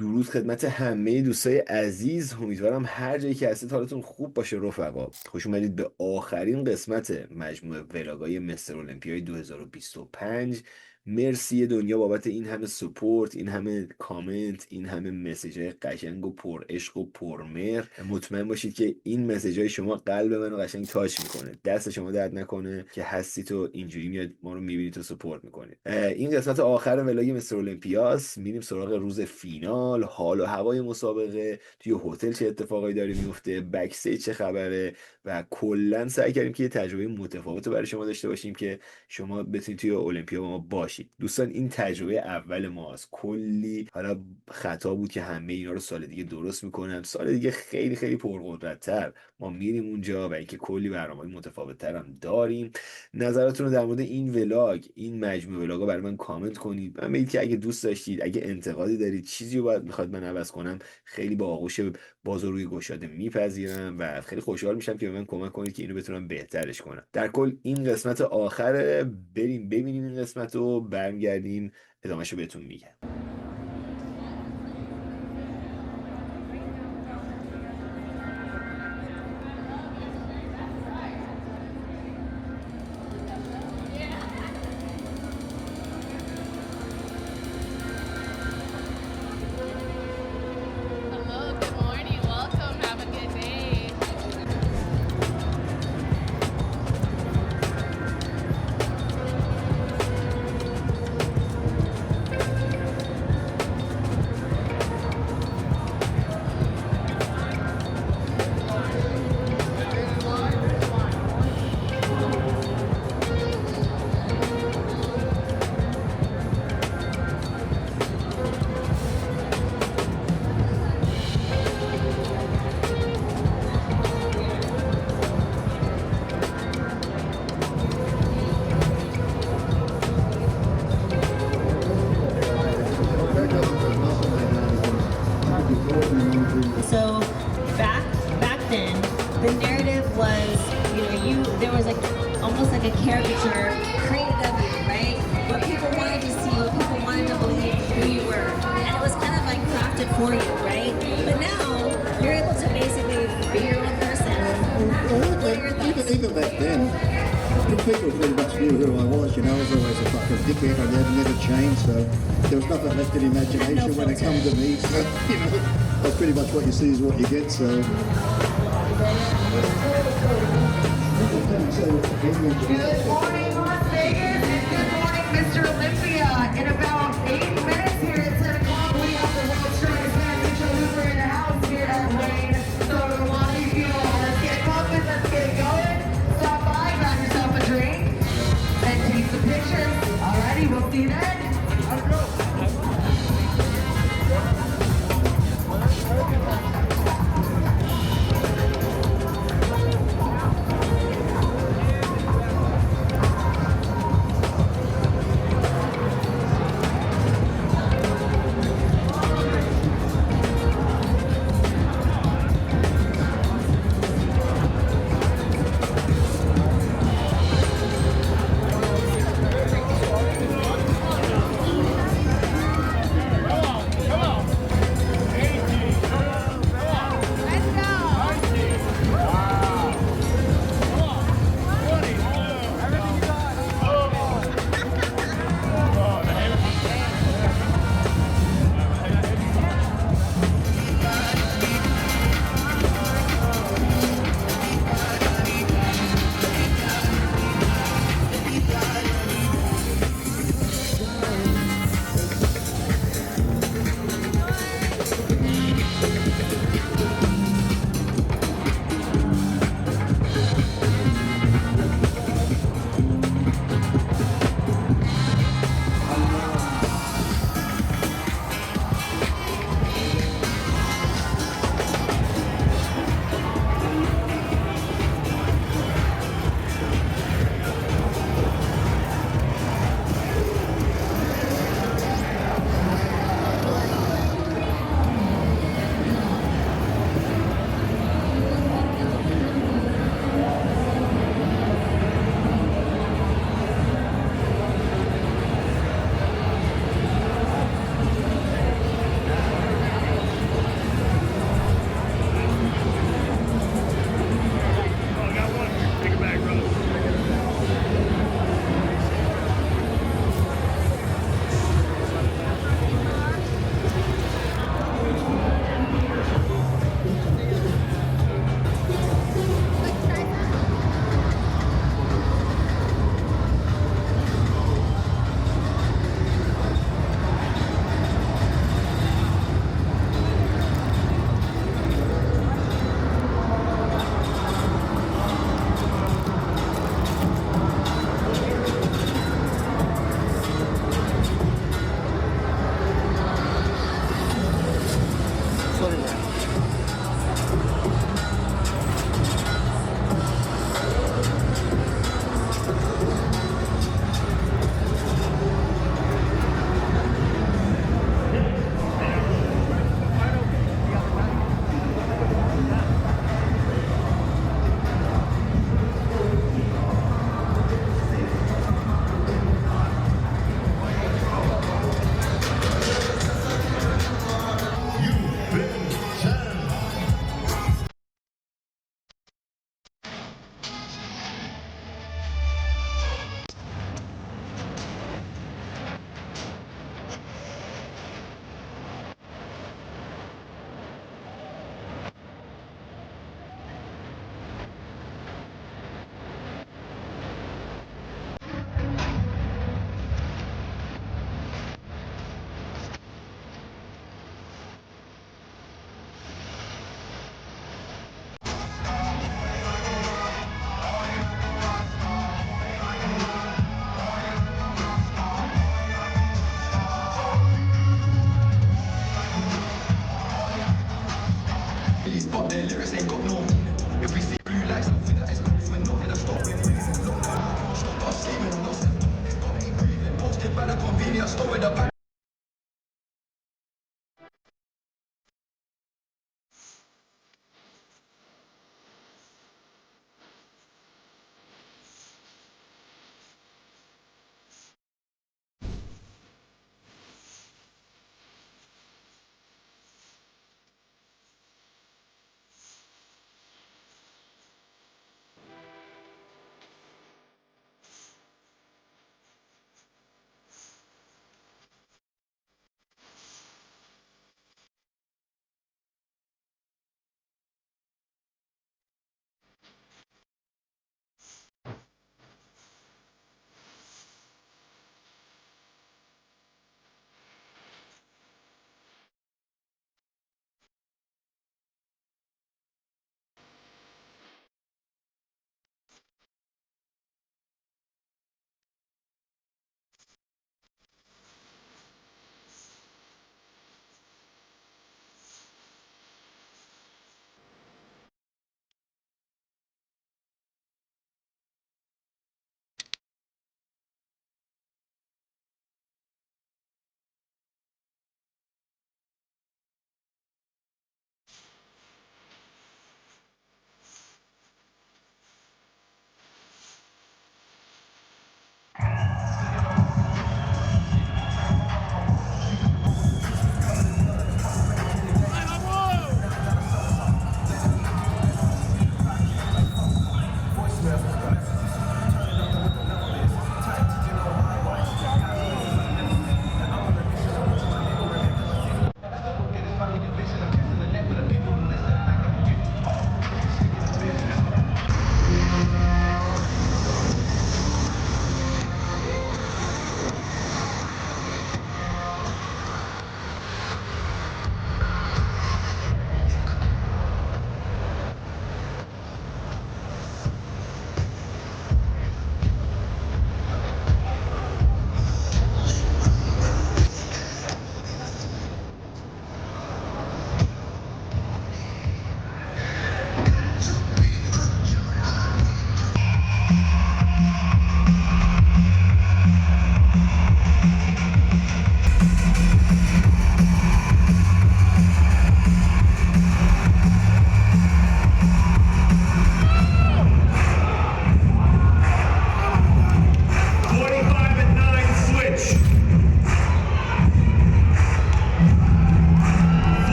درود خدمت همه دوستای عزیز. امیدوارم هر جایی که هستید حالتون خوب باشه رفقا. خوش اومدید به آخرین قسمت مجموعه ولاگای مستر المپیای 2025. مرسی دنیا بابت این همه سپورت، این همه کامنت، این همه مسیجای قشنگ و پر عشق و پرمهر. مطمئن باشید که این مسیجای شما قلب منو قشنگ تاچ میکنه. دست شما درد نکنه که هستید و اینجوری میاد ما رو میبینید و سپورت میکنید. این قسمت آخر ولاگ مستر المپیاس. میریم سراغ روز فینال، حال و هوای مسابقه، توی هتل چه اتفاقایی داره میفته، بک استیج چه خبره و کلا سعی کردیم که یه تجربه متفاوت رو برای شما داشته باشیم که شما بتونید توی المپیا با ما باشید. دوستان این تجربه اول ماست. کلی حالا خطا بود که همه اینا رو سال دیگه درست میکنم. سال دیگه خیلی خیلی پرقدرت‌تر ما میریم اونجا و اینکه کلی برنامه‌های متفاوت‌تر هم داریم. نظراتتون رو در مورد این ولاگ، این مجموعه ولاگا برای من کامنت کنید. من بگید که اگه دوست داشتید، اگه انتقادی دارید، چیزی رو میخواد من عوض کنم، خیلی با آغوش باز و روی گشاده میپذیرم و خیلی خوشحال میشم که به من کمک کنید که اینو بتونم بهترش کنم. در کل این قسمت آخره، بریم ببینیم این قسمت رو، برمیگردیم ادامهشو بهتون میگم. So back then, the narrative was, there was almost like a caricature created of you, right? What people wanted to see, what people wanted to believe who you were, and it was kind of like crafted for you, right? But now you're able to basically be your own person. Even back then, people pretty much knew who I was. I was always a fucking dickhead. I never changed, so there was nothing left in imagination when it comes to me. So, that's pretty much what you see is what you get. So. Good morning, Las Vegas, and good morning, Mr. Olympia. In about 8 minutes here at 10 o'clock, we have the world's strongest man, Mitchell Hoover, in the house here at Wayne. So, a lot of you know, let's get pumping, let's get going. Stop by, grab yourself a drink, and take some pictures. Alrighty, we'll see you then. Let's go.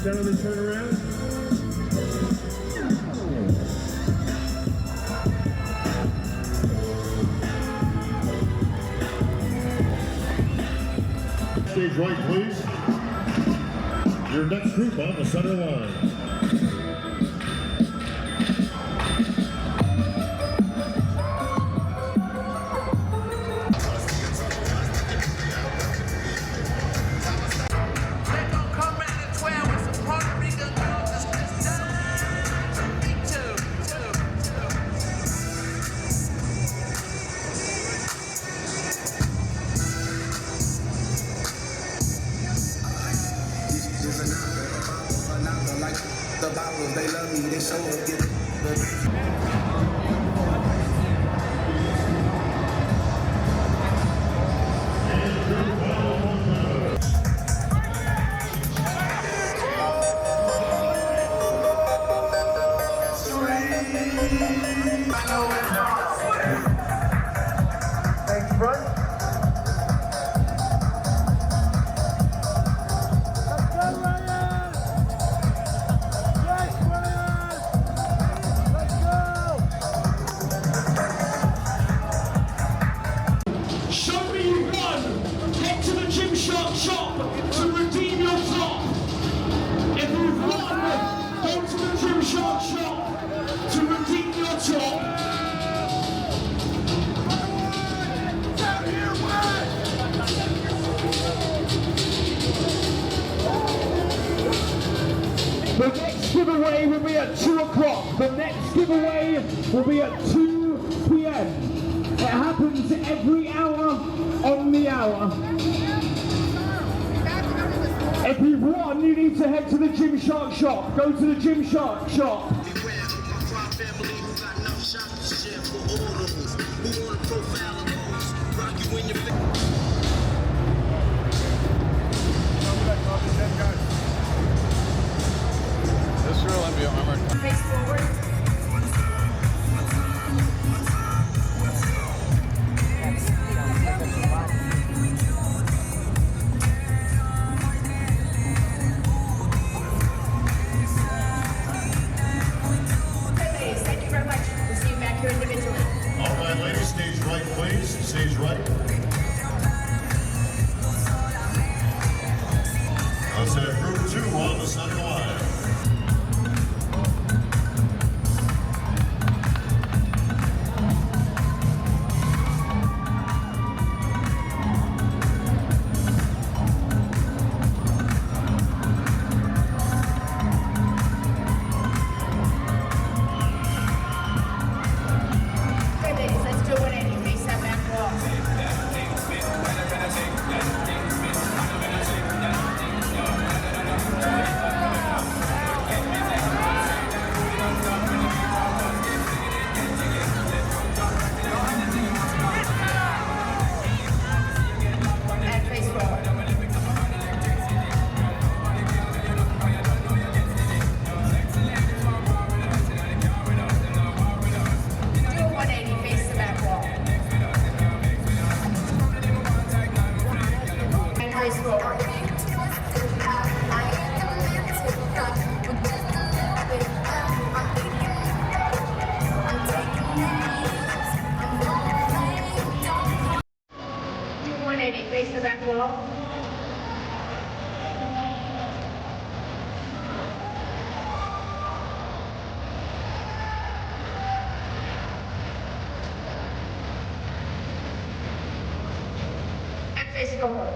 Gentlemen, turn around. Stage right, please. Your next group on the center line. The next giveaway will be at 2 o'clock. The next giveaway will be at 2 p.m. It happens every hour on the hour. If you've won, you need to head to the Gymshark shop. Go to the Gymshark shop. This is Olympia, remember? Face forward. Thank you very much. We'll see you back here individually. All right, ladies, stage right, please. Stage right. Let's have group 2 on the center line. Okay, ladies, let's do it. And you face that back wall. And face forward. Do a 180, face the back wall. And face forward. Do 180, face the back wall. And face forward.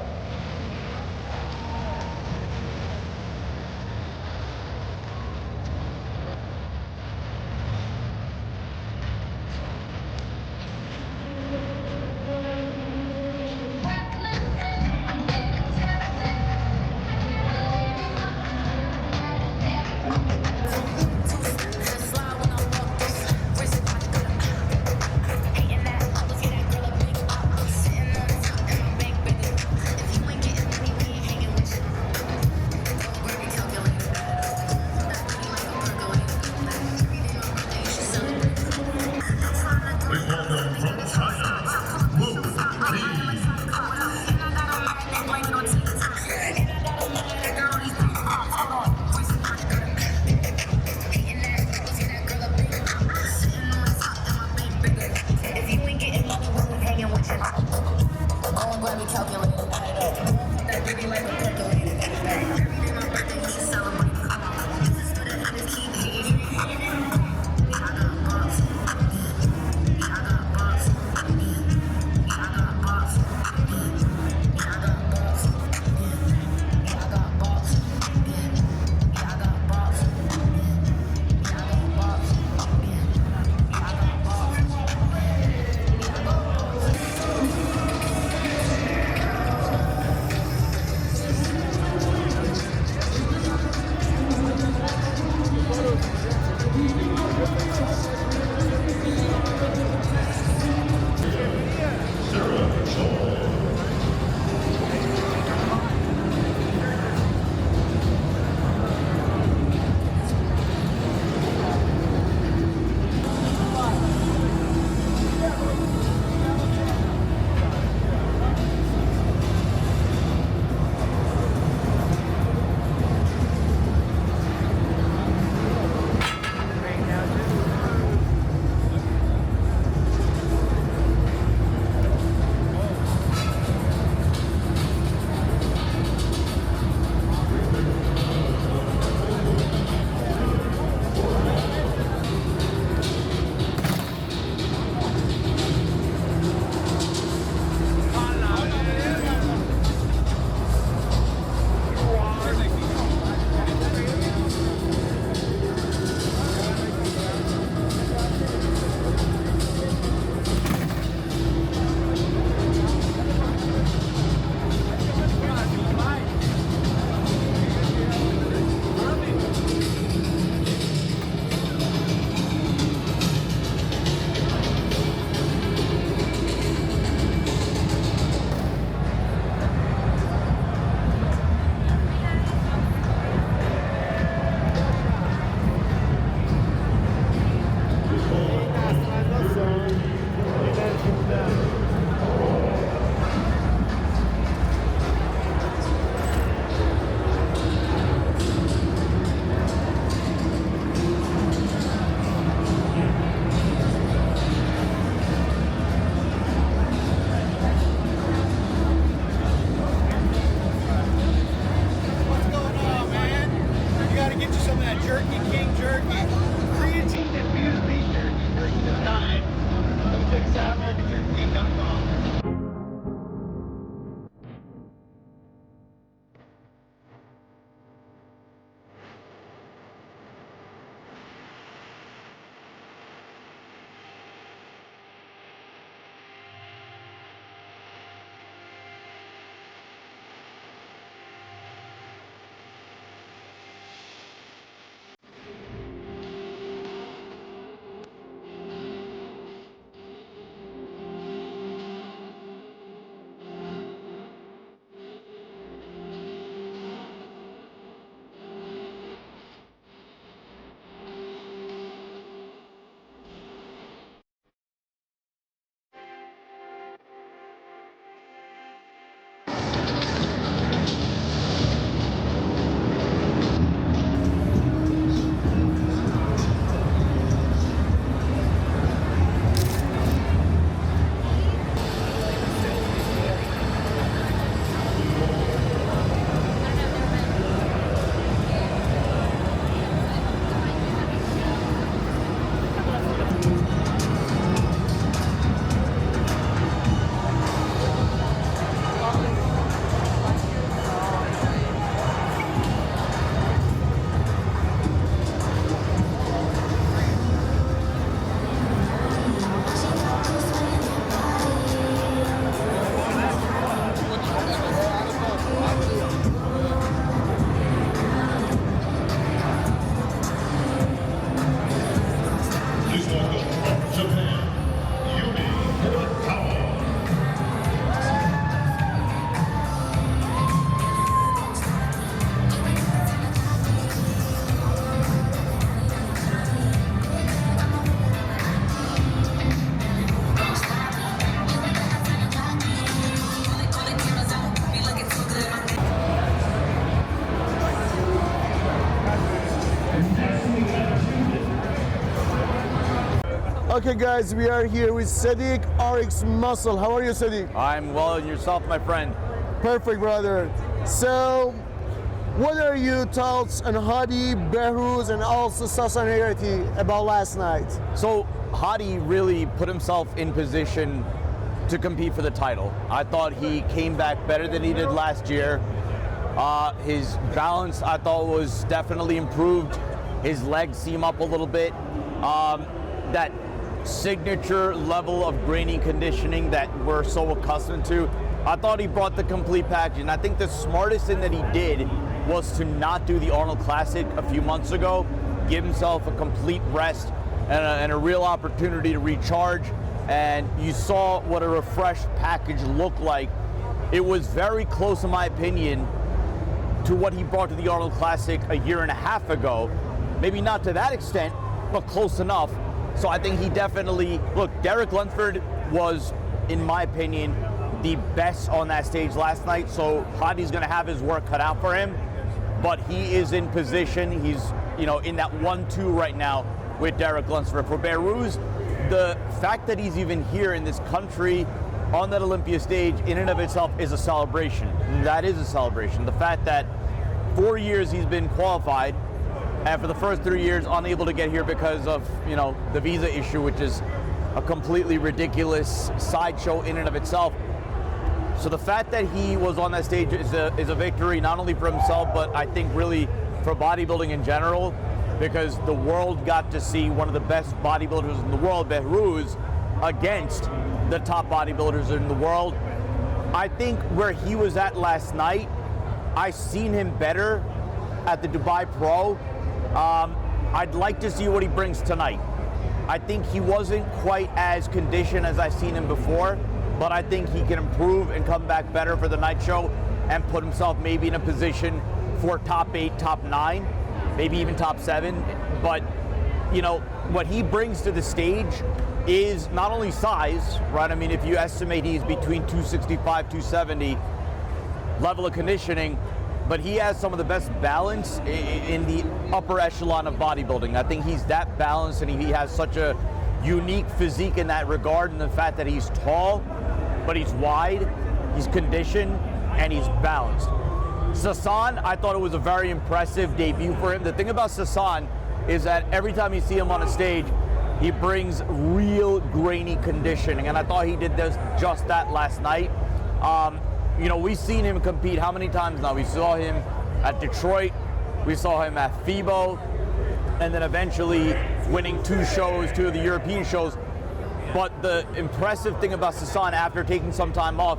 Okay, guys, we are here with Sadiq RX Muscle. How are you, Sadiq? I'm well, and yourself, my friend? Perfect, brother. So, what are your thoughts on Hadi, Behruz, and also Sasanarity about last night? So, Hadi really put himself in position to compete for the title. I thought he came back better than he did last year. His balance, I thought, was definitely improved. His legs seem up a little bit. That signature level of grainy conditioning that we're so accustomed to, I thought he brought the complete package. And I think the smartest thing that he did was to not do the Arnold Classic a few months ago, give himself a complete rest and a real opportunity to recharge. And you saw what a refreshed package looked like. It was very close, in my opinion, to what he brought to the Arnold Classic a year and a half ago. Maybe not to that extent, but close enough. So I think he definitely, look, Derek Lunsford was, in my opinion, the best on that stage last night. So Hadi's gonna have his work cut out for him, but he is in position. He's, in that 1-2 right now with Derek Lunsford. For Behruz, the fact that he's even here in this country on that Olympia stage in and of itself is a celebration. That is a celebration. The fact that 4 years he's been qualified, and for the first 3 years unable to get here because of, the visa issue, which is a completely ridiculous sideshow in and of itself. So the fact that he was on that stage is a victory, not only for himself, but I think really for bodybuilding in general, because the world got to see one of the best bodybuilders in the world, Behruz, against the top bodybuilders in the world. I think where he was at last night, I seen him better at the Dubai Pro. I'd like to see what he brings tonight. I think he wasn't quite as conditioned as I've seen him before, but I think he can improve and come back better for the night show and put himself maybe in a position for top 8, top 9, maybe even top 7. But, what he brings to the stage is not only size, right? I mean, if you estimate he's between 265, 270 level of conditioning, but he has some of the best balance in the upper echelon of bodybuilding. I think he's that balanced, and he has such a unique physique in that regard, and the fact that he's tall, but he's wide, he's conditioned, and he's balanced. Sasan, I thought it was a very impressive debut for him. The thing about Sasan is that every time you see him on a stage, he brings real grainy conditioning, and I thought he did just that last night. We've seen him compete how many times now? We saw him at Detroit, we saw him at FIBO, and then eventually winning 2 of the European shows. But the impressive thing about Sasan, after taking some time off,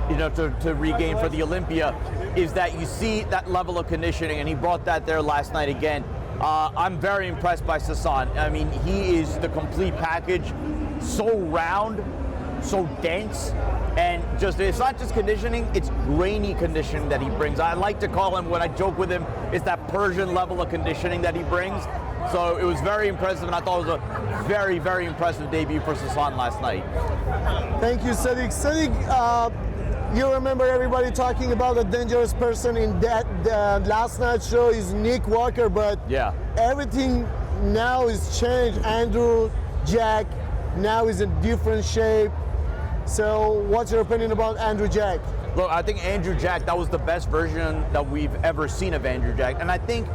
to regain for the Olympia, is that you see that level of conditioning, and he brought that there last night again. I'm very impressed by Sasan. I mean, he is the complete package, so round, so dense, and it's not just conditioning, it's grainy conditioning that he brings. I like to call him, when I joke with him, it's that Persian level of conditioning that he brings. So it was very impressive, and I thought it was a very, very impressive debut for Sasan last night. Thank you, Sadiq. Sadiq, you remember everybody talking about a dangerous person in that last night's show is Nick Walker, but yeah, everything now is changed. Andrew Jack now is in different shape. So what's your opinion about Andrew Jack? Look, I think Andrew Jack, that was the best version that we've ever seen of Andrew Jack. And I think,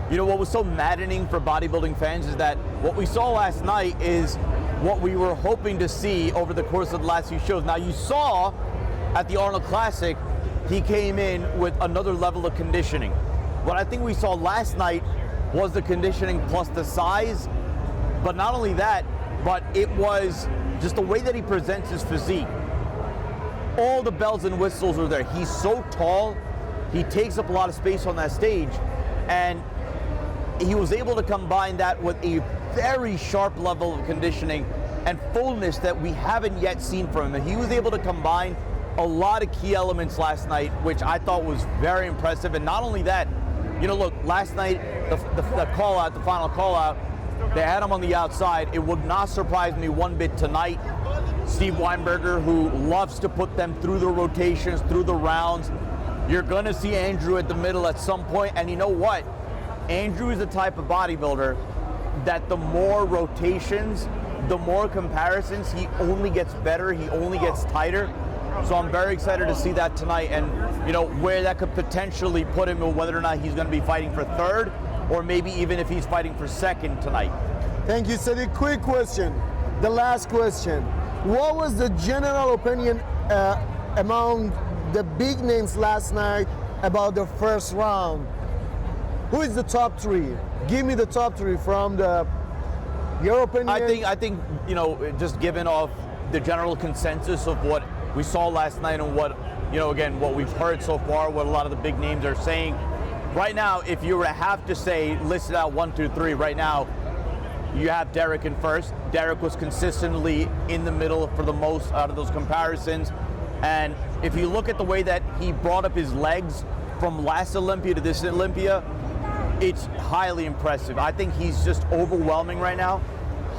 what was so maddening for bodybuilding fans is that what we saw last night is what we were hoping to see over the course of the last few shows. Now, you saw at the Arnold Classic, he came in with another level of conditioning. What I think we saw last night was the conditioning plus the size, but not only that, but it was just the way that he presents his physique. All the bells and whistles are there. He's so tall, he takes up a lot of space on that stage, and he was able to combine that with a very sharp level of conditioning and fullness that we haven't yet seen from him. And he was able to combine a lot of key elements last night, which I thought was very impressive. And not only that, look, last night, the call out, the final call out, they had him on the outside. It would not surprise me one bit tonight. Steve Weinberger, who loves to put them through the rotations, through the rounds. You're gonna see Andrew at the middle at some point, and you know what? Andrew is the type of bodybuilder that the more rotations the more comparisons, he only gets better, he only gets tighter. So I'm very excited to see that tonight, and you know where that could potentially put him, or whether or not he's going to be fighting for third, or maybe even if he's fighting for second tonight. Thank you, Sadiq. Quick question, the last question. What was the general opinion among the big names last night about the first round? Who is the top three? Give me the top three from your opinion. I think you know, just given off the general consensus of what we saw last night and what, you know, again, what we've heard so far, what a lot of the big names are saying. Right now, if you were to have to say, list it out 1, 2, 3, right now, you have Derek in first. Derek was consistently in the middle for the most out of those comparisons. And if you look at the way that he brought up his legs from last Olympia to this Olympia, it's highly impressive. I think he's just overwhelming right now.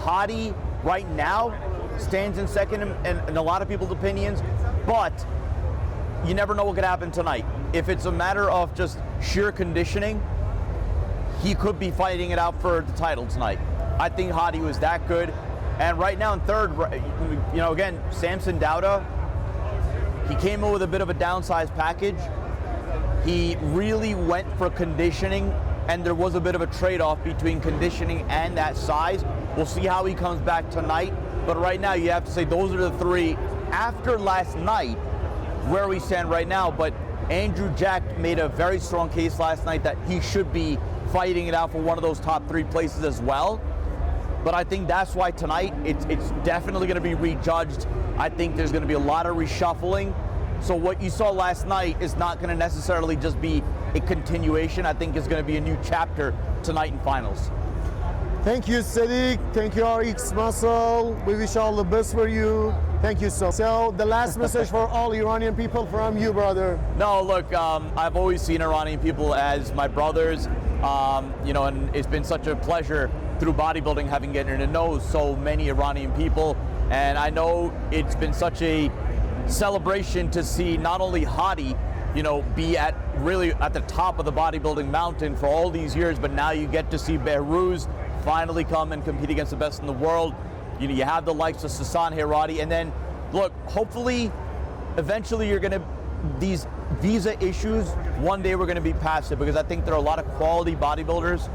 Hadi, right now, stands in second in a lot of people's opinions, but you never know what could happen tonight. If it's a matter of just sheer conditioning, he could be fighting it out for the title tonight. I think Hadi was that good. And right now in third, you know, again, Samson Dauda, he came in with a bit of a downsized package. He really went for conditioning, and there was a bit of a trade-off between conditioning and that size. We'll see how he comes back tonight. But right now, you have to say those are the three after last night where we stand right now. But Andrew Jack made a very strong case last night that he should be fighting it out for one of those top three places as well. But I think that's why tonight it's definitely going to be rejudged. I think there's going to be a lot of reshuffling. So what you saw last night is not going to necessarily just be a continuation. I think it's going to be a new chapter tonight in finals. Thank you, Sadiq. Thank you, RX Muscle. We wish all the best for you. Thank you so the last message for all Iranian people from you, brother. No, look, I've always seen Iranian people as my brothers, you know, and it's been such a pleasure through bodybuilding having gotten to know so many Iranian people. And I know it's been such a celebration to see not only Hadi, you know, be really at the top of the bodybuilding mountain for all these years, but now you get to see Behruz finally come and compete against the best in the world. You know, you have the likes of Sasan Herati, and then look, hopefully eventually you're going to, these visa issues, one day we're going to be past it, because I think there are a lot of quality bodybuilders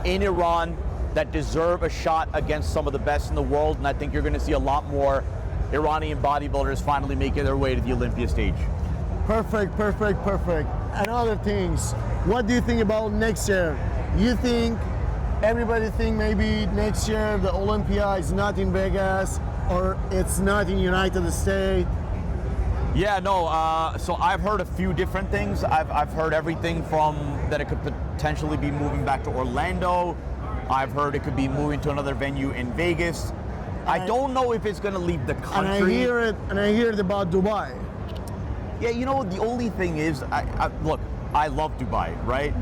in Iran that deserve a shot against some of the best in the world, and I think you're going to see a lot more Iranian bodybuilders finally making their way to the Olympia stage. Perfect. And other things, what do you think about next year? You think, everybody think maybe next year the Olympia is not in Vegas or it's not in United States? Yeah, no, so I've heard a few different things. I've heard everything from that it could potentially be moving back to Orlando. I've heard it could be moving to another venue in Vegas. I don't know if it's going to leave the country. And I hear it about Dubai. Yeah, you know, the only thing is, look, I love Dubai, right?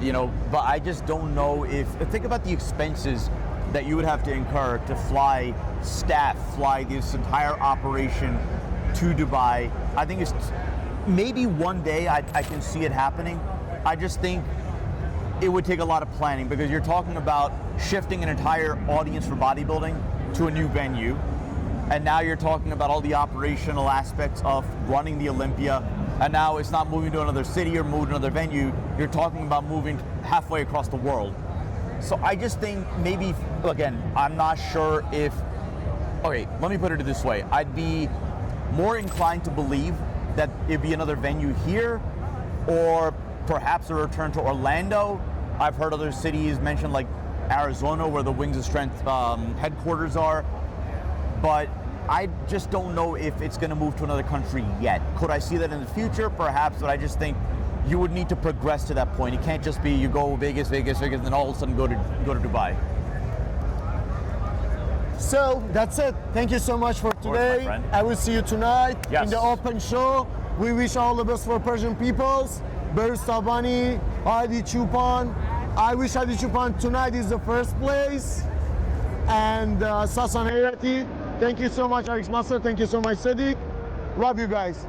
You know, but I just don't know if, think about the expenses that you would have to incur to fly this entire operation to Dubai. I think it's, maybe one day I can see it happening. I just think it would take a lot of planning, because you're talking about shifting an entire audience for bodybuilding to a new venue. And now you're talking about all the operational aspects of running the Olympia. And now it's not moving to another city or moving to another venue. You're talking about moving halfway across the world. So I just think maybe, again, I'm not sure if, okay, let me put it this way. I'd be more inclined to believe that it'd be another venue here, or perhaps a return to Orlando. I've heard other cities mentioned, like Arizona, where the Wings of Strength headquarters are. But I just don't know if it's going to move to another country yet. Could I see that in the future? Perhaps, but I just think you would need to progress to that point. It can't just be you go Vegas, and then all of a sudden go to Dubai. So that's it. Thank you so much for today. Course, I will see you tonight Yes. in the open show. We wish all the best for Persian peoples. Behruz Tabani, Hadi Chupan. I wish Hadi Chupan tonight is the first place. And Sasan Herati. Thank you so much, Alex Master. Thank you so much, Sadiq. Love you guys.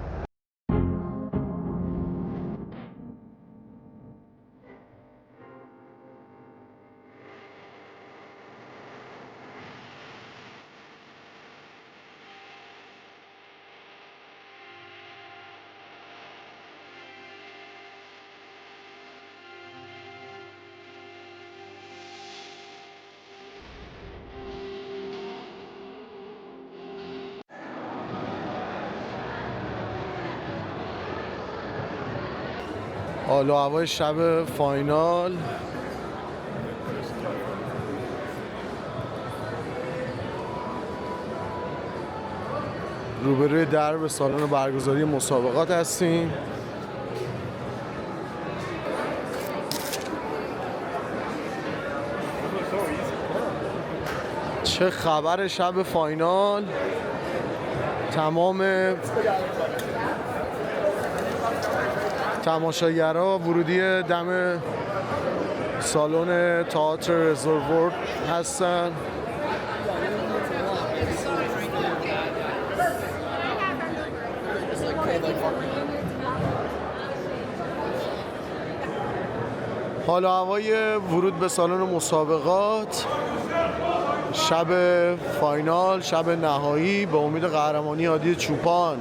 حال و هوای شب فاینال. روبروی درب سالن برگزاری مسابقات هستیم. چه خبر شب فاینال؟ تمام تماشاگرها ورودی دم سالن تئاتر رزرور هستن. حال و هوای ورود به سالن مسابقات شب فینال، شب نهایی به امید قهرمانی هادی چوپان.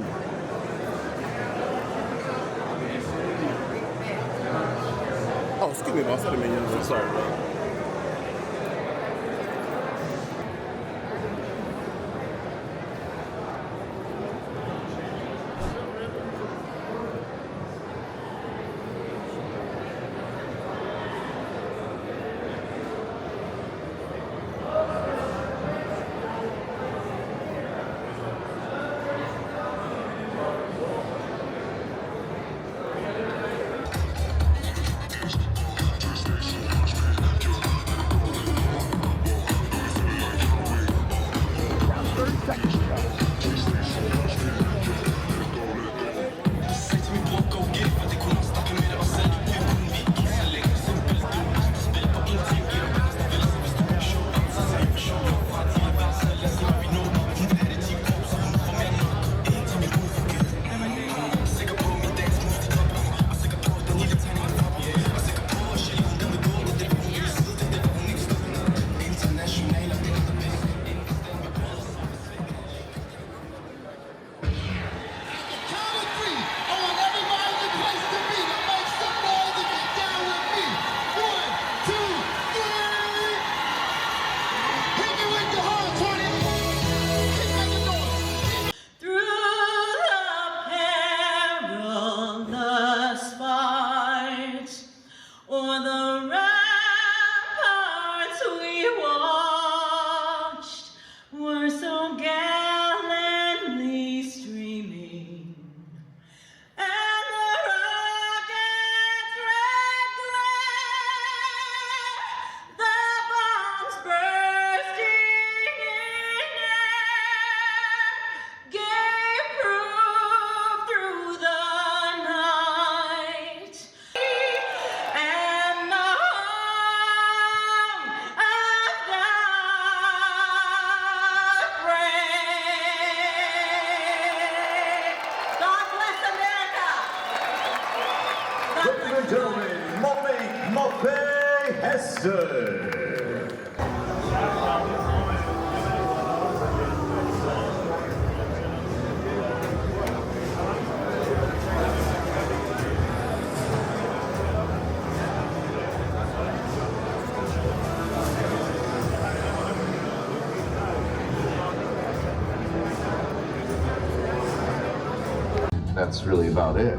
That's really about it.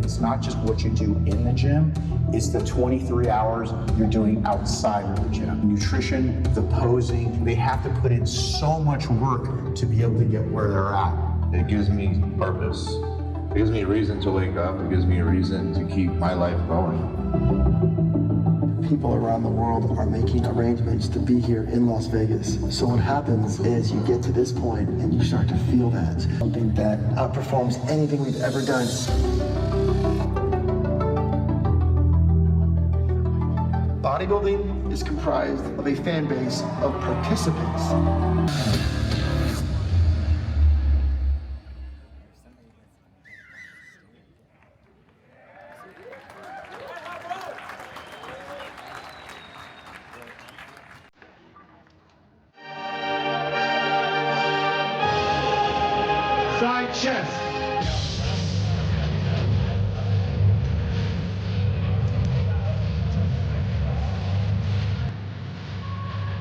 It's not just what you do in the gym, it's the 23 hours you're doing outside of the gym. Nutrition, the posing, they have to put in so much work to be able to get where they're at. It gives me purpose. It gives me a reason to wake up. It gives me a reason to keep my life going. People around the world are making arrangements to be here in Las Vegas. So what happens is you get to this point and you start to feel that. Something that outperforms anything we've ever done. Bodybuilding is comprised of a fan base of participants. Side chest.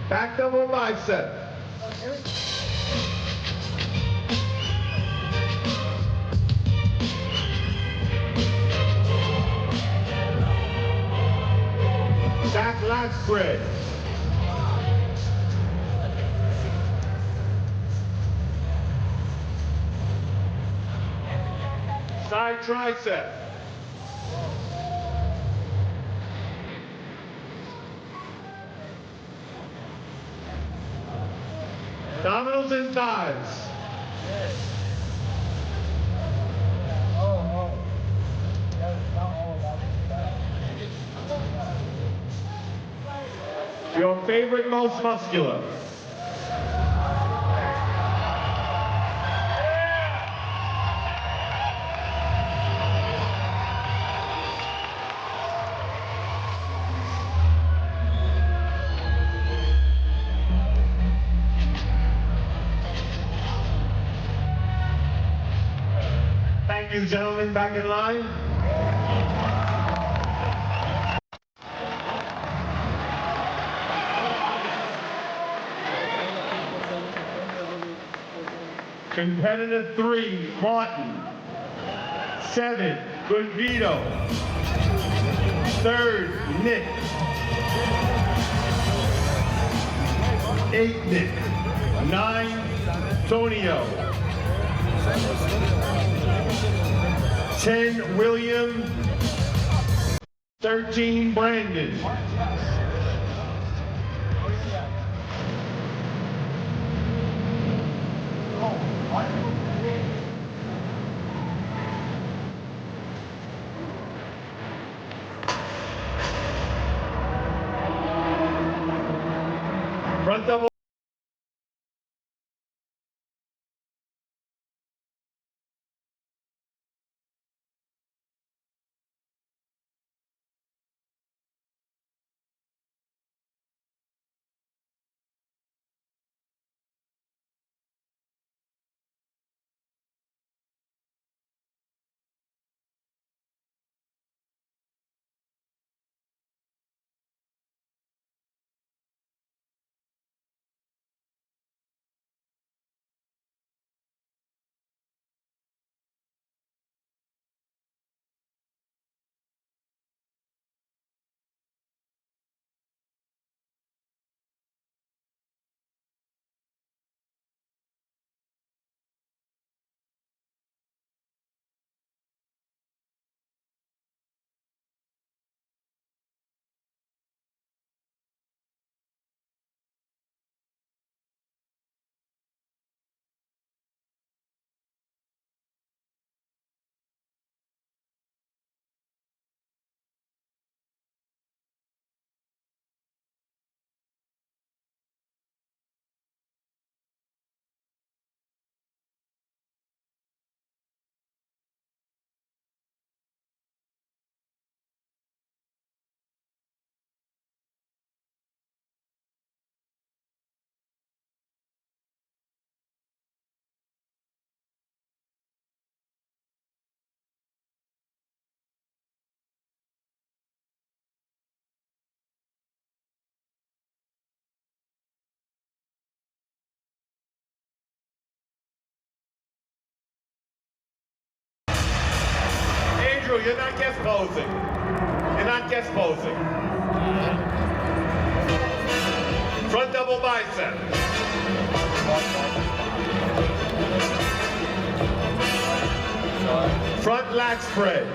Back double bicep. lat spread. Side tricep. Abdominals and thighs. Your favorite, most muscular. Thank you, gentlemen, back in line. Competitor 3, Martin. 7, Vito. 3rd, Nick. 8, Nick. 9, Tonio. 10, William. 13, Brandon. Front double. You're not guest posing. You're not guest posing. Front double bicep. Front lat spread.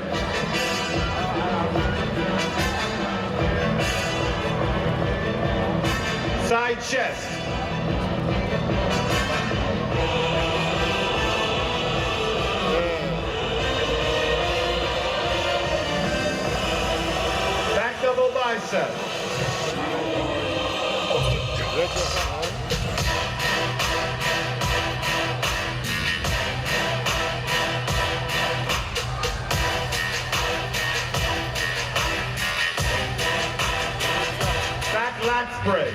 Side chest. Double bicep. Back lat spread.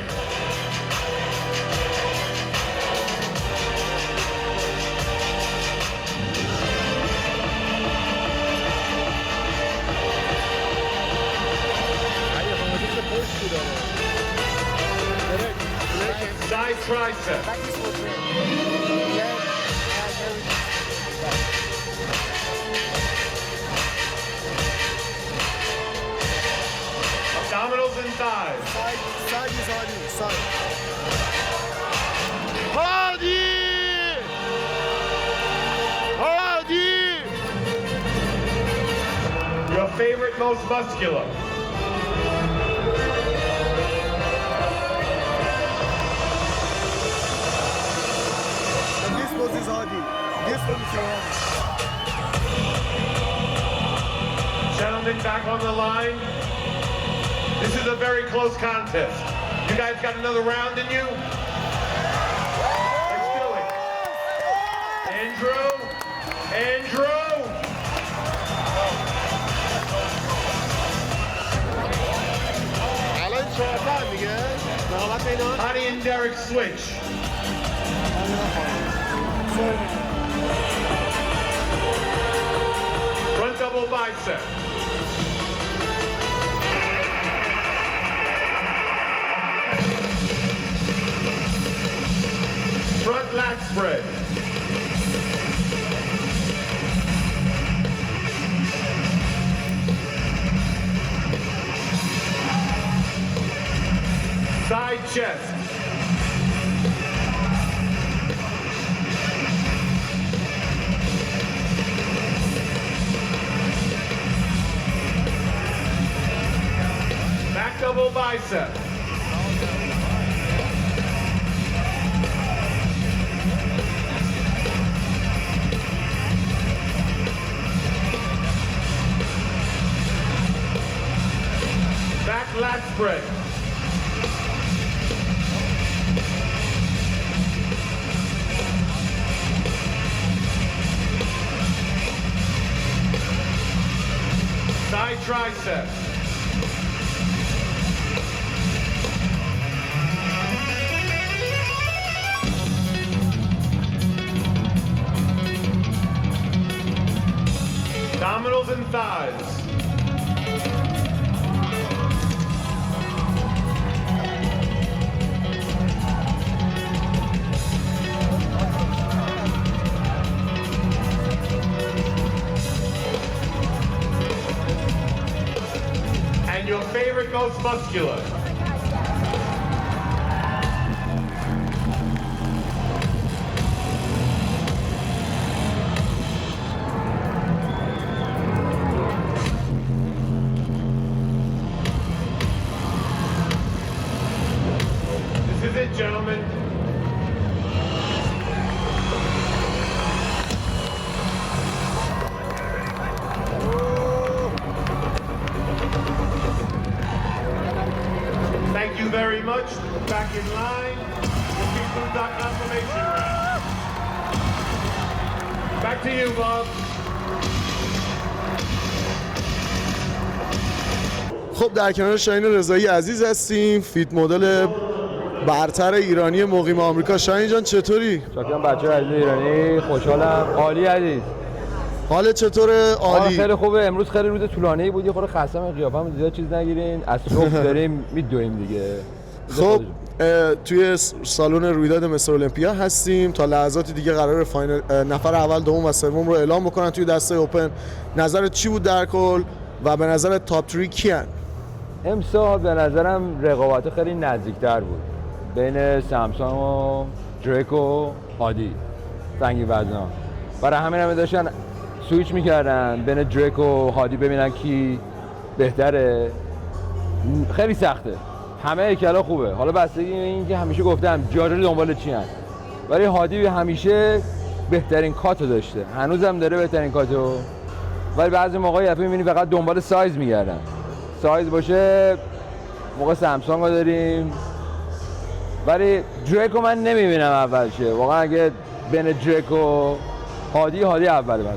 Side tricep. Abdominals and thighs. Side is Hadi. Side. Hadi! Hadi! Your favorite, most muscular. And this pose is Hadi. This one is Hadi. Gentlemen, back on the line. This is a very close contest. You guys got another round in you? Let's do it. Andrew. الان 4 دیگه. رقابت اینا. Hadi and Derek switch. Front double bicep. Front lat spread. Side chest. Back double bicep. Back lat spread. Side tricep. Abdominals and thighs. And your favorite most muscular. This is it, gentlemen. Thank you very much. Back in line. We'll keep through that confirmation round. Back to you, Bob. خب در کنار شاهین رضایی عزیز هستیم، فیت مدل برتر ایرانی مقیم آمریکا. شاهین جان چطوری؟ شاکرم بچه عزیز ایرانی، خوشحالم. عالی عزیز. حالت چطوره؟ عالی. خیلی خوبه. امروز خیلی روز طولانی بود، یه خورده خستم، قیافم زیاد چیز نگیرین. از صبح داریم میدویم دیگه. خب توی سالن رویداد مستر المپیا هستیم. تا لحظات دیگه قراره فاینال نفر اول، دوم و سوم رو اعلام بکنن توی دسته اوپن. نظرت چی بود در کل و به نظر تاپ 3 کیان؟ امسال به نظرم رقابت خیلی نزدیکتر بود بین سامسون و دریک و هادی سنگین وزنا. برای همین داشتن سویچ میکردن بین دریک و هادی ببینن کی بهتره. خیلی سخته، همه هیکلا خوبه. حالا بستگی این که همیشه گفتم جاجوری دنبال چی هست، ولی هادی همیشه بهترین کاتو داشته، هنوزم داره بهترین کاتو. ولی بعضی موقع یه میبینی فقط دنبال سایز میگردن. سایز باشه موقع سامسونگ رو داریم، ولی دریکو من نمیبینم اول شه. واقعا اگه بین دریک و هادی اول بده.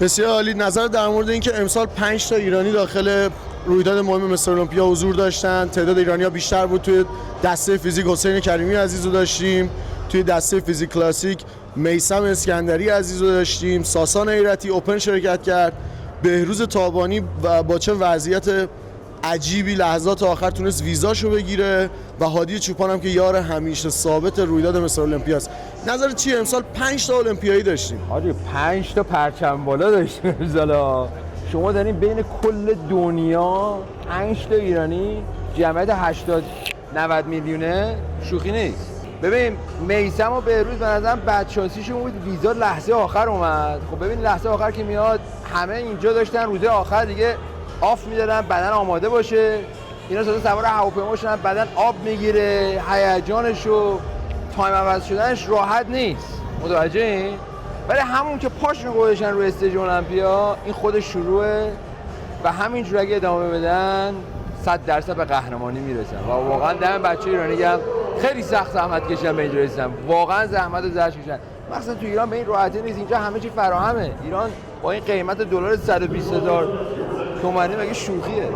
بسیار عالی. نظر در مورد اینکه امسال 5 تا ایرانی داخل رویداد مهم مستر المپیا حضور داشتن. تعداد ایرانی‌ها بیشتر بود. توی دسته فیزیک حسین کریمی عزیز رو داشتیم، توی دسته فیزیک کلاسیک میثم اسکندری عزیز رو داشتیم، ساسان ایرتی اوپن شرکت کرد، بهروز تابانی و با چه وضعیت عجیبی لحظات آخر تونست ویزاشو بگیره، و هادی چوپان هم که یار همیشه ثابت رویداد مستر المپیاست. نظر چیه؟ امسال 5 تا المپیایی داشتیم. هادی 5 تا پرچم بالا داشتیم امسال. شما دارین بین کل دنیا 5 تا ایرانی جمعیت 80-90 میلیونه شوخی نیست. ببین میثم و بهروز به نظرم بدشانسیشون بود ویزا لحظه آخر اومد. خب ببین لحظه آخر که میاد همه اینجا داشتن روزه آخر دیگه آف میدادن بدن آماده باشه، اینا سوار هواپیما شدن بدن آب میگیره، هیجانش و تایم عوض شدنش راحت نیست، متوجه این؟ ولی همون که پاشون گذاشتن روی استیج المپیا این خودش شروعه و همینجور اگه ادامه بدن 100% به قهرمانی میرسن و واقعا دم بچه ایرانی گم خیلی سخت زحمت کشیدن به اینجا رسیدن، واقعا زحمت زرش کشیدن. مثلا تو ایران به این راحتی نیست، اینجا همه چی فراهمه. ایران با این قیمت دلار 120,000 تومانی مگه شوخیه؟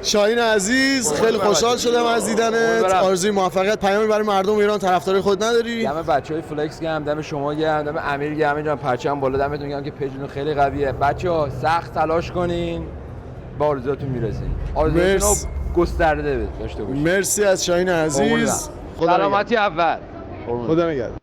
شاهین عزیز خیلی خوشحال شدم از دیدنت، آرزوی موفقیت. پیامی برای مردم ایران طرفدار خود نداری؟ دم بچهای فلکس گرم، دم شما گرم، دم امیر گرم، اینجا پرچم بالا دمتون گرم که پیجتون خیلی قویه. بچه‌ها سخت تلاش کنین با آرزوهاتون میرسین. آرزوهاتون گسترده داشته باشین. مرسی از شاهین عزیز. سلامتی اول. خدا نگهدار.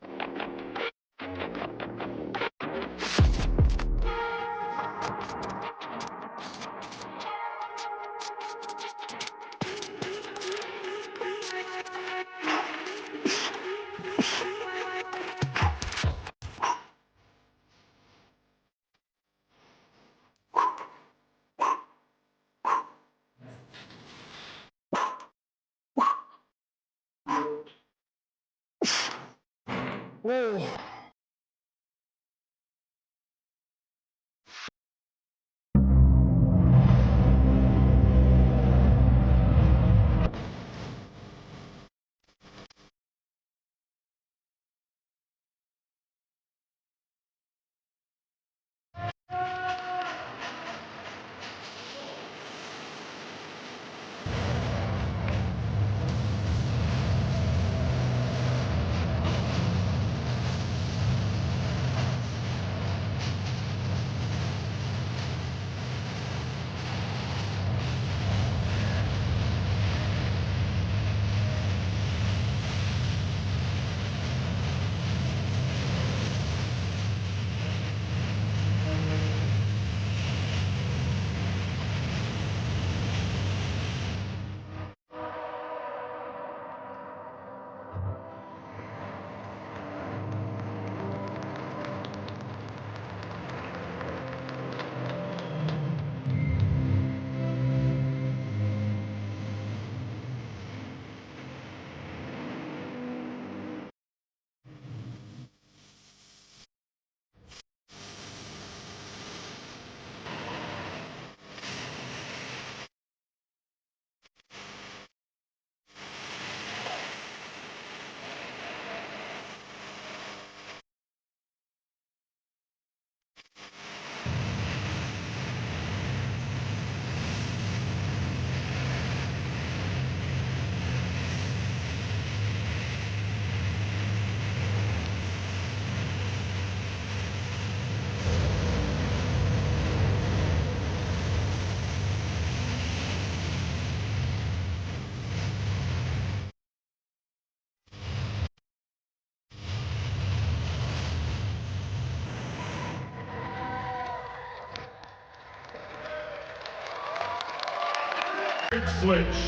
Switch.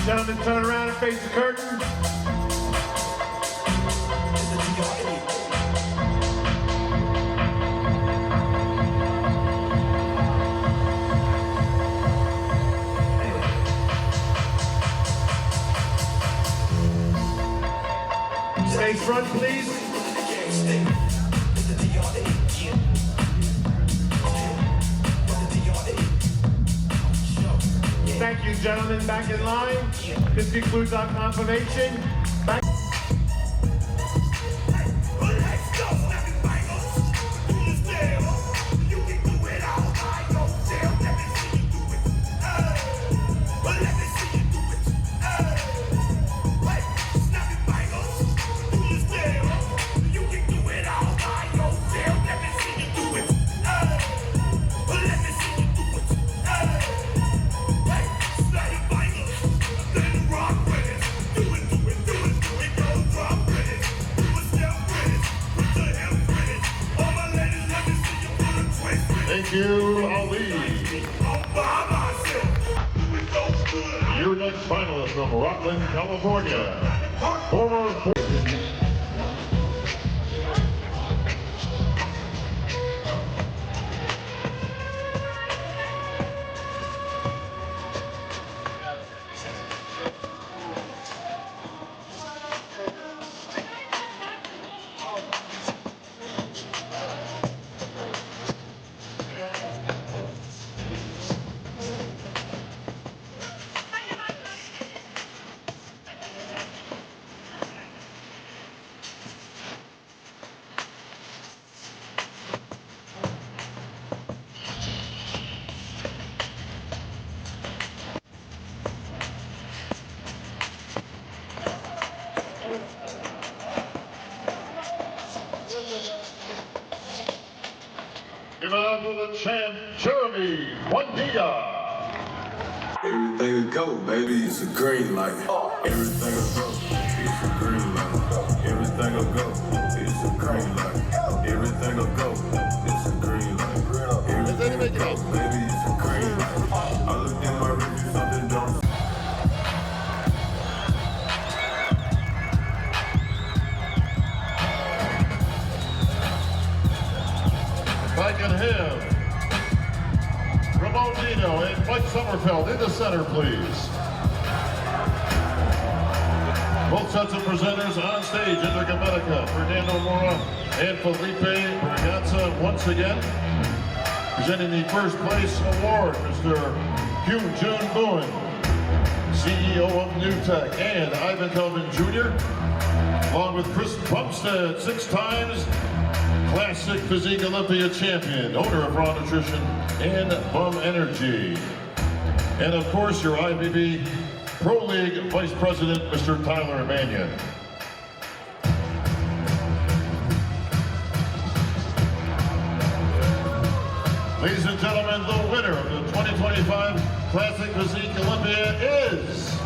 Gentlemen, turn around and face the curtain. Stage front, please. Thank you, gentlemen. Back in line. This concludes our confirmation. Back Shaquille Ali. Your next finalist from Rockland, California. Former give it up for the champ, Jeremy Buendia. Everything will go, baby, it's a green light. Everything will go, it's a green light. Everything will go, it's a green light. Everything will go, it's a green light. Everything will go, baby, it's a green light. I looked in my review, something don't. If I can have Ramon Dino and Mike Sommerfeld in the center, please. Both sets of presenters on stage, Enrique Medica, Fernando Mora, and Felipe Bragazza once again. Presenting the first place award, Mr. Hyun Jun Moon, CEO of New Tech, and Ivan Kelvin Jr., along with Chris Bumstead, 6 times Classic Physique Olympia champion, owner of Raw Nutrition and Bum Energy. And of course, your IBB Pro League Vice President, Mr. Tyler Mannion. Ladies and gentlemen, the winner of the 2025 Classic Physique Olympia is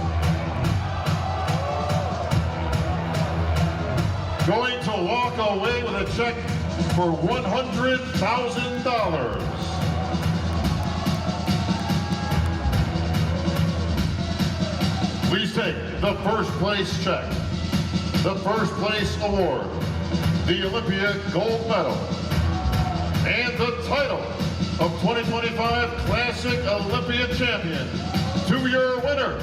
going to walk away with a check for $100,000. Please take the first place check, the first place award, the Olympia gold medal, and the title of 2025 Classic Olympia champion to your winner.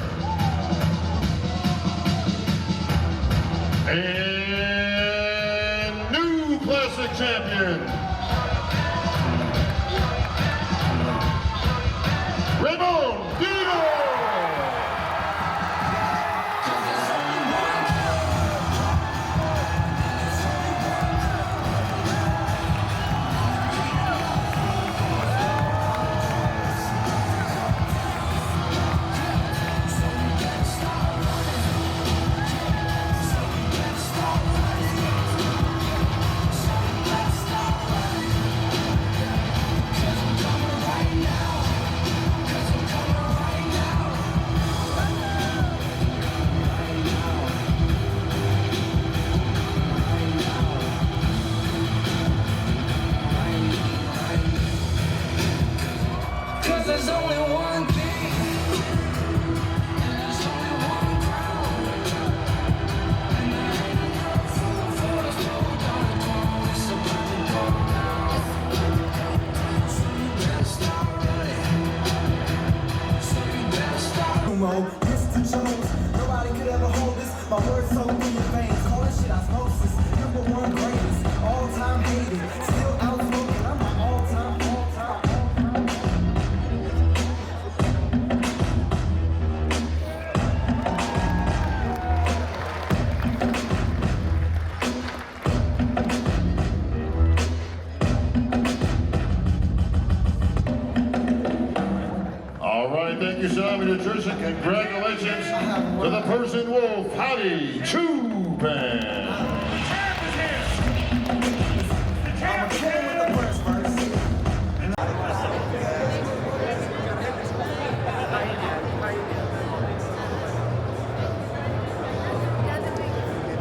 And new Classic champion, Ramon Dino. Nobody could ever hold this. My words so in your veins. Call this shit osmosis. Number one greatest. All time hated. Still outspoken. I'm my all time. All right, thank you, Shabby Nutrition. Congratulations to the Persian Wolf, Howdy Chupan.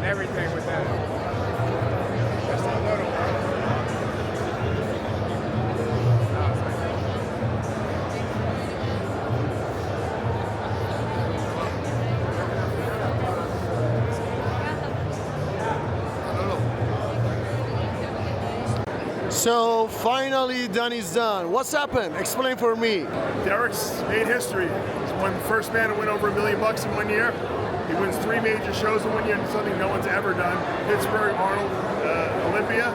Everything with that. Just a little. So finally done is done. What's happened? Explain for me. Derek's made history. He's one the first man to win over $1 million in 1 year. He wins 3 major shows in 1 year, something no one's ever done. Pittsburgh, Arnold, Olympia.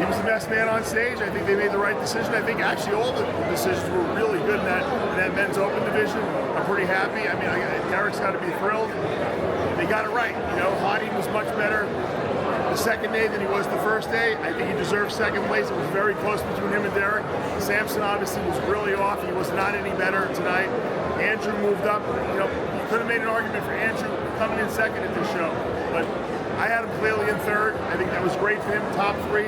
He was the best man on stage. I think they made the right decision. I think actually all the decisions were really good in that men's open division. I'm pretty happy. I mean, Derek's got to be thrilled. They got it right. You know, Hadi was much better the second day than he was the first day. I think he deserved second place. It was very close between him and Derek. Samson obviously was really off. He was not any better tonight. Andrew moved up. You know, you could have made an argument for Andrew coming in second at this show, but I had him clearly in third. I think that was great for him. Top 3.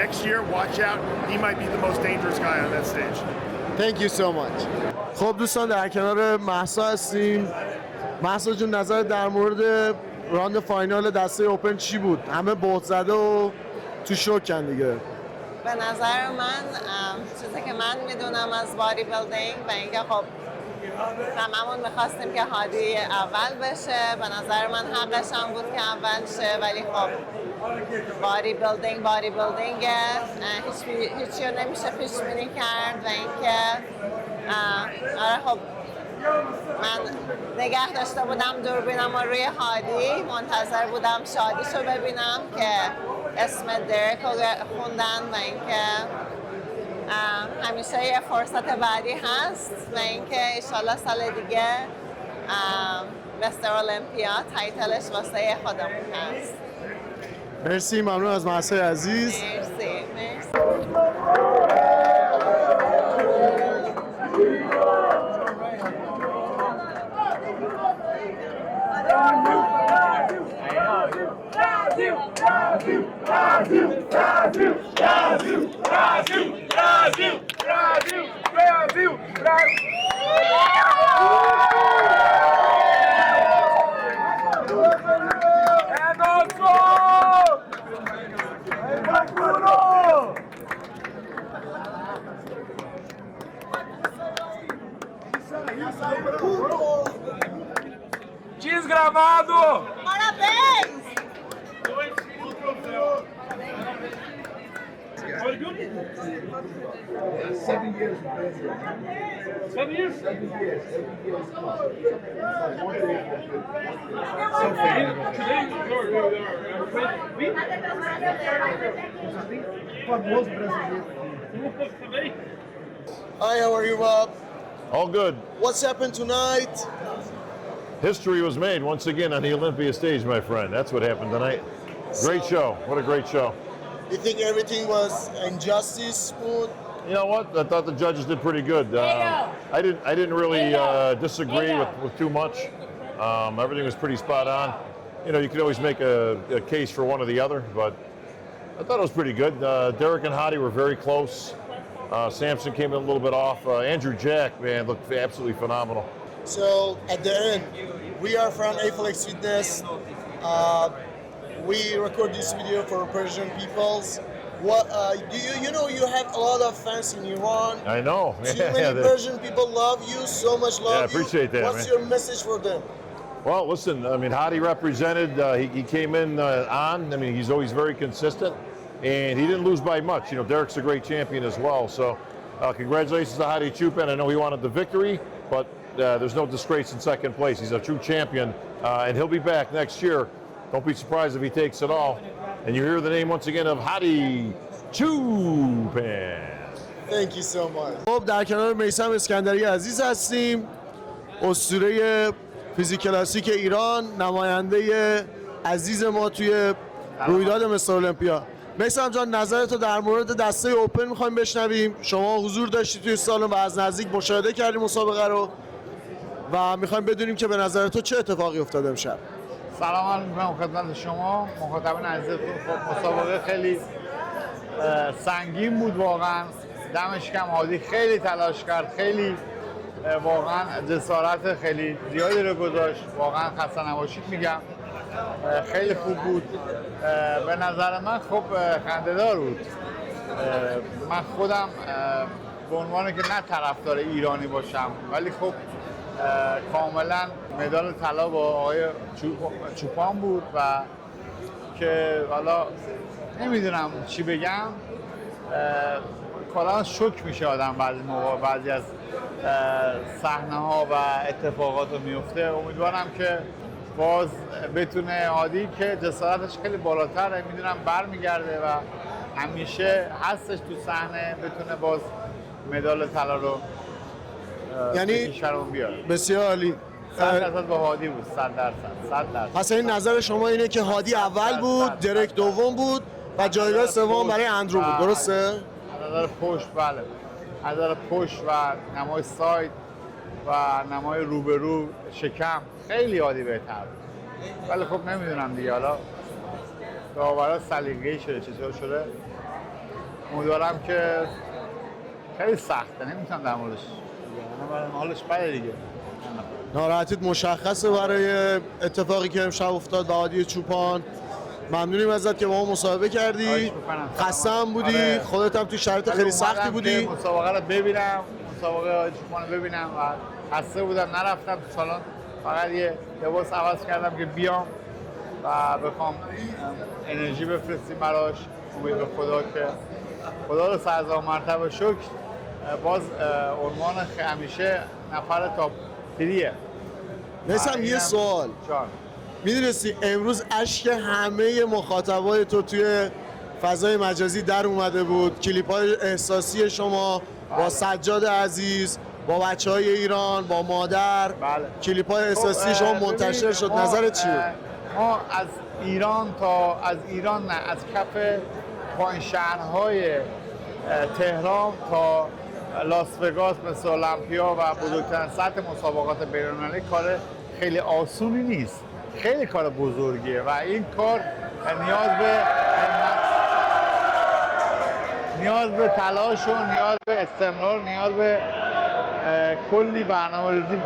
Next year, watch out. He might be the most dangerous guy on that stage. Thank you so much. خب دوستان در کنار مهسا هستیم. مهسا جون نظر در مورد راند فاینال دسته اوپن چی بود؟ همه بهت زده و تو شوکن دیگه. به نظر من چیزی که من میدونم از بادی بیلدینگ و اینکه خب هممون میخواستیم که هادی اول بشه. به نظر من حقش هم بود که اول شه، ولی خب بادی بیلدینگ هیچی رو نمیشه پیش بینی کرد و اینکه آره خب من نگه داشته بودم دوربینم روی هادی، منتظر بودم شادیشو ببینم که اسم درک رو خوندن و اینکه همیشه یه فرصت بعدی هست و اینکه انشالله سال دیگه مستر المپیا تایتلش واسه خودمون هست. مرسی، ممنون از مهسا عزیز. مرسی. Desgramado! Parabéns! 7 years. 7 years? 7 years. So Hi, how are you, Bob? All good. What's happened tonight? History was made once again on the Olympia stage, my friend. That's what happened tonight. Great show. What a great show. You think everything was injustice, smooth? You know what? I thought the judges did pretty good. I didn't really disagree with too much. Everything was pretty spot on. You know, you could always make a case for one or the other, but I thought it was pretty good. Derek and Hadi were very close. Samson came in a little bit off. Andrew Jack, man, looked absolutely phenomenal. So at the end, we are from Aflexfitness. We record this video for Persian peoples. What do you know? You have a lot of fans in Iran. I know. Too many Persian people love you, so much love. Yeah, I appreciate that. What's your message for them? Well, listen. I mean, Hadi represented. He came in on. I mean, he's always very consistent, and he didn't lose by much. You know, Derek's a great champion as well. So, congratulations to Hadi Chupan. I know he wanted the victory, but there's no disgrace in second place. He's a true champion, and he'll be back next year. Don't be surprised if he takes it all. And you hear the name once again of Hadi Chupan. Thank you so much. خب در کنار میثم اسکندری عزیز هستیم. اسطوره فیزیک کلاسیک ایران، نماینده عزیز ما توی رویداد مستر المپیا. میثم جان، نظرتو در مورد دسته اوپن می‌خوایم بشنویم. شما حضور داشتی توی سالن و از نزدیک مشاهده کردیم مسابقه رو و می‌خوایم بدونیم که به نظر تو چه اتفاقی افتاده امشب. سلام عرض می‌کنم خدمت شما مخاطبان عزیزتون. خب مسابقه خیلی سنگین بود واقعا. دمش کم هادی خیلی تلاش کرد، خیلی واقعا جسارت خیلی زیادی رو گذاشت. واقعا خسته نباشید میگم. خیلی خوب بود. به نظر من خب خنده‌دار بود. من خودم به عنوان که نه طرفدار ایرانی باشم، ولی خب کاملا مدال طلا با آقای چوپان بود و که حالا نمیدونم چی بگم. کلا شوک میشه آدم بعضی موقع، بعضی از صحنه ها و اتفاقات رو میفته. امیدوارم که باز بتونه عادی که جسارتش خیلی بالاتره، میدونم برمیگرده و همیشه هستش تو صحنه، بتونه باز مدال طلا رو یعنی کشورمون بیاره. بسیار عالی. 100% با هادی بود، 100%. پس این نظر شما اینه که هادی اول بود، درک دوم بود و جایگاه سوم برای اندرو بود، درسته؟ از نظر پشت، بله، از نظر پشت و نمای ساید و نمای روبرو شکم خیلی هادی بهتر بود. ولی خب نمیدونم دیگه، حالا داورا سلیقه‌ای شده چطور شده. امیدوارم که خیلی سخته، نمیتونم در موردش بگم، حالش بده دیگه. ناراحتیت مشخصه برای اتفاقی که امشب افتاد با هادی چوپان. ممنونیم ازت که با ما مصاحبه کردی. خسته هم بودی، آره. خودت هم تو شرایط خیلی سختی بودی. مسابقه رو ببینم، مسابقه چوپان رو ببینم و خسته بودم، نرفتم تو سالن، فقط یه لباس عوض کردم که بیام و بخوام انرژی بفرستیم براش. امید به خدا که خدا رو 100,000 مرتبه شکر. باز عنوان همیشه نفر تاپ 3. مثلا یه سوال، میدونستی امروز اشک همه مخاطبای تو توی فضای مجازی در اومده بود؟ کلیپ‌های احساسی شما با سجاد عزیز، با بچه‌های ایران، با مادر، کلیپ‌های احساسی شما منتشر شد. نظرت چی بود؟ ما از ایران نه، از کف پایین شهرهای تهران تا لاس وگاس مثل المپیا و بزرگترین سطح مسابقات بین‌المللی کار خیلی آسونی نیست، خیلی کار بزرگیه و این کار نیاز به تلاش و نیاز به استمرار، نیاز به کلی برنامه‌ریزی.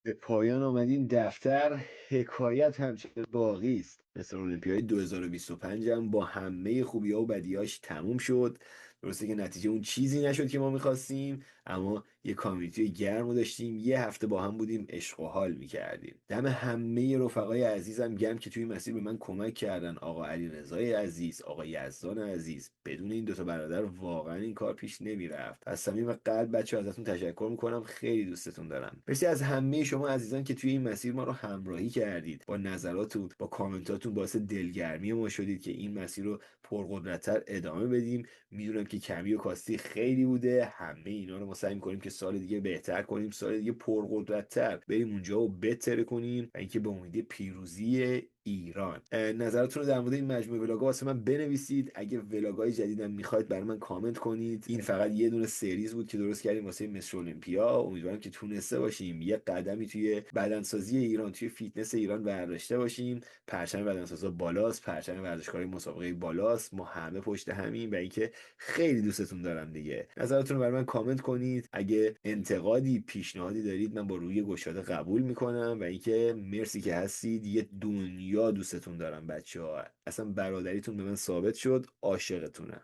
به پایان آمد این دفتر. حکایت همچنین باقی است. مثل المپیای 2025 هم با همه خوبی‌ها و بدیهاش تموم شد. درسته که نتیجه اون چیزی نشد که ما می‌خواستیم، اما یه کامیونیتی گرم داشتیم، یه هفته با هم بودیم، عشق و حال می‌کردیم. دم همه رفقای عزیزم گرم که توی مسیر به من کمک کردن. آقا علیرضای عزیز، آقا یزدان عزیز، بدون این دوتا برادر واقعا این کار پیش نمیرفت. از صمیم قلب بچه‌ها ازتون تشکر می‌کنم، خیلی دوستتون دارم. مرسی از همه شما عزیزان که توی این مسیر ما رو همراهی کردید. با نظراتتون، با کامنتاتون باعث دلگرمی ما شدید که این مسیر رو پرقدرت‌تر ادامه بدیم. میدونم که کمی و کاستی خیلی بوده، همه اینا رو ما سعی می‌کنیم که سال دیگه بهتر کنیم، سال دیگه پرقدرت‌تر بریم اونجا و بهتر کنیم و اینکه به امید پیروزی ایران. نظراتتون رو در مورد این مجموعه ولاگ‌ها واسه من بنویسید. اگه ولاگ‌های جدیدم میخواید برای من کامنت کنید. این فقط یه دونه سریز بود که درست کردیم واسه مستر المپیا. امیدوارم که تونسته باشیم یه قدمی توی بدنسازی ایران، توی فیتنس ایران برداشته باشیم. پرچم بدنسازا بالاست، پرچم ورزشکارای مسابقه بالاست، ما همه پشت همین و اینکه خیلی دوستتون دارم دیگه. نظراتتون رو برای من کامنت کنید. اگه انتقادی، پیشنهادی دارید، من با روی گشاده قبول میکنم و اینکه مرسی که هستید. یه دنیا دوستتون دارم بچه‌ها. اصلا برادریتون به من ثابت شد. عاشقتونم.